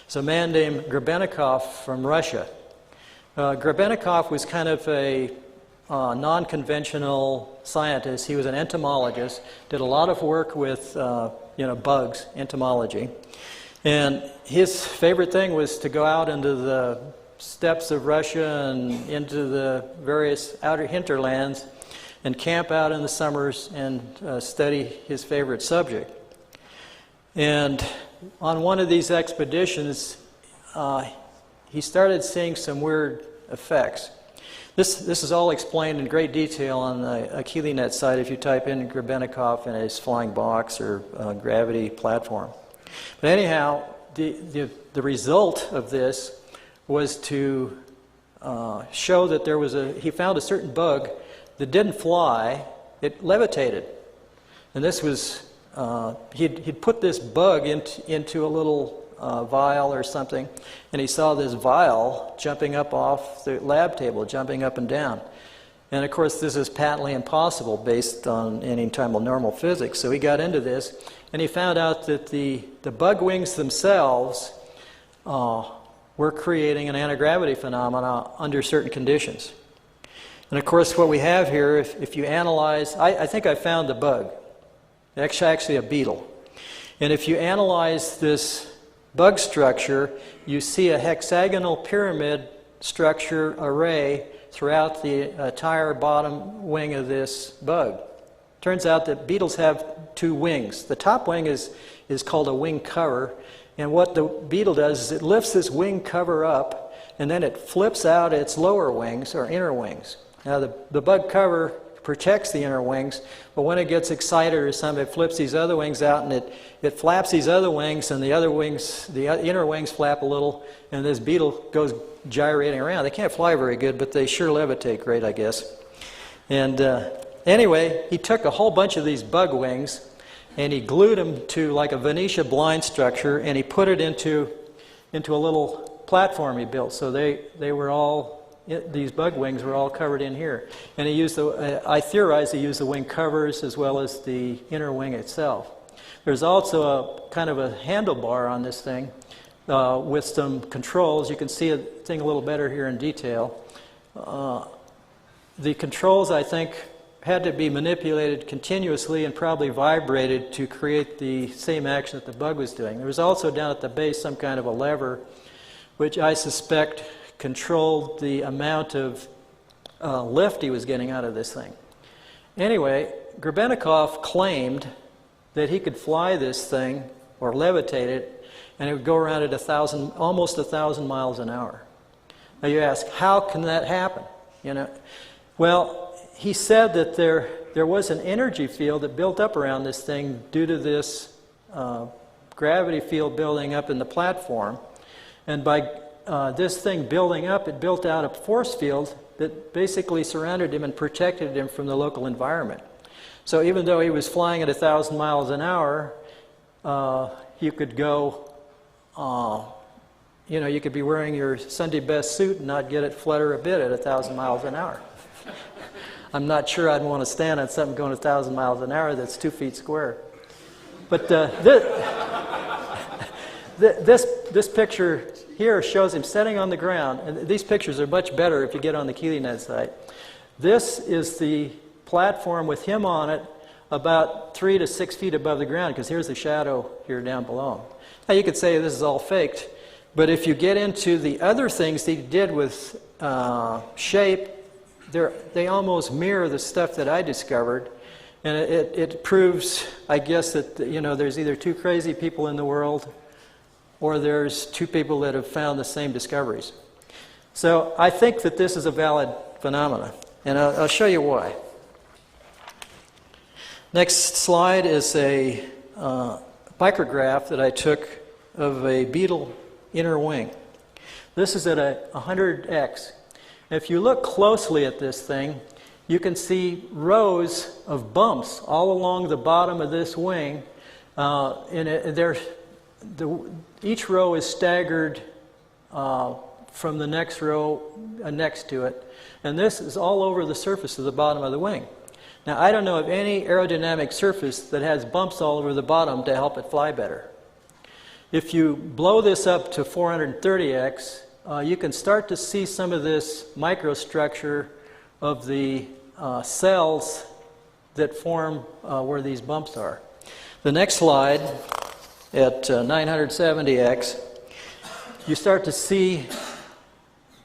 It's a man named Grebennikov from Russia. Grebennikov was kind of a non-conventional scientist. He was an entomologist, did a lot of work with bugs, entomology. And his favorite thing was to go out into the steppes of Russia and into the various outer hinterlands and camp out in the summers and study his favorite subject. And on one of these expeditions, he started seeing some weird effects. This is all explained in great detail on the AchilleNet site if you type in Grebennikov and his flying box or gravity platform. But anyhow, the result of this was to show that he found a certain bug that didn't fly, it levitated. And this was, he'd put this bug into a little vial or something, and he saw this vial jumping up off the lab table, jumping up and down. And of course this is patently impossible based on any time of normal physics. So he got into this, and he found out that the bug wings themselves were creating an anti-gravity phenomena under certain conditions. And of course what we have here, if you analyze, I think I found the bug. It's actually a beetle. And if you analyze this bug structure, you see a hexagonal pyramid structure array throughout the entire bottom wing of this bug. Turns out that beetles have two wings. The top wing is called a wing cover, and what the beetle does is it lifts this wing cover up, and then it flips out its lower wings, or inner wings. Now the bug cover protects the inner wings, but when it gets excited or something, it flips these other wings out, and it flaps these other wings, and the inner wings flap a little, and this beetle goes gyrating around. They can't fly very good, but they sure levitate great, I guess. And anyway, he took a whole bunch of these bug wings, and he glued them to like a Venetia blind structure, and he put it into a little platform he built. So they were all, these bug wings were all covered in here. And he used I theorize he used the wing covers as well as the inner wing itself. There's also a kind of a handlebar on this thing with some controls. You can see the thing a little better here in detail. The controls, I think, had to be manipulated continuously and probably vibrated to create the same action that the bug was doing. There was also down at the base some kind of a lever, which I suspect controlled the amount of lift he was getting out of this thing. Anyway, Grebennikov claimed that he could fly this thing or levitate it, and it would go around at almost 1,000 miles an hour. Now you ask, how can that happen? Well, he said that there was an energy field that built up around this thing due to this gravity field building up in the platform, and by this thing building up, it built out a force field that basically surrounded him and protected him from the local environment. So even though he was flying at 1,000 miles an hour, you could go, you could be wearing your Sunday best suit and not get it flutter a bit at 1,000 miles an hour. I'm not sure I'd want to stand on something going 1,000 miles an hour that's 2 feet square. But this picture here shows him sitting on the ground, and these pictures are much better if you get on the AchilleNet site. This is the platform with him on it about 3 to 6 feet above the ground, because here's the shadow here down below. Now you could say this is all faked, but if you get into the other things that he did with shape, they almost mirror the stuff that I discovered, and it proves, I guess, that there's either two crazy people in the world, or there's two people that have found the same discoveries. So I think that this is a valid phenomenon, and I'll show you why. Next slide is a micrograph that I took of a beetle inner wing. This is at 100x. If you look closely at this thing, you can see rows of bumps all along the bottom of this wing, and each row is staggered from the next row next to it, and this is all over the surface of the bottom of the wing. Now, I don't know of any aerodynamic surface that has bumps all over the bottom to help it fly better. If you blow this up to 430x, you can start to see some of this microstructure of the cells that form where these bumps are. The next slide, at 970x, you start to see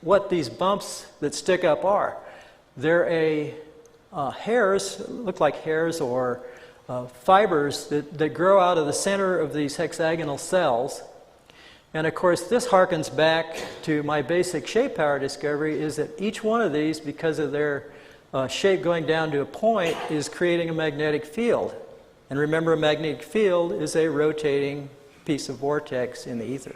what these bumps that stick up are. They're hairs, look like hairs or fibers that grow out of the center of these hexagonal cells. And of course, this harkens back to my basic shape power discovery, is that each one of these, because of their shape going down to a point, is creating a magnetic field. And remember, a magnetic field is a rotating piece of vortex in the ether.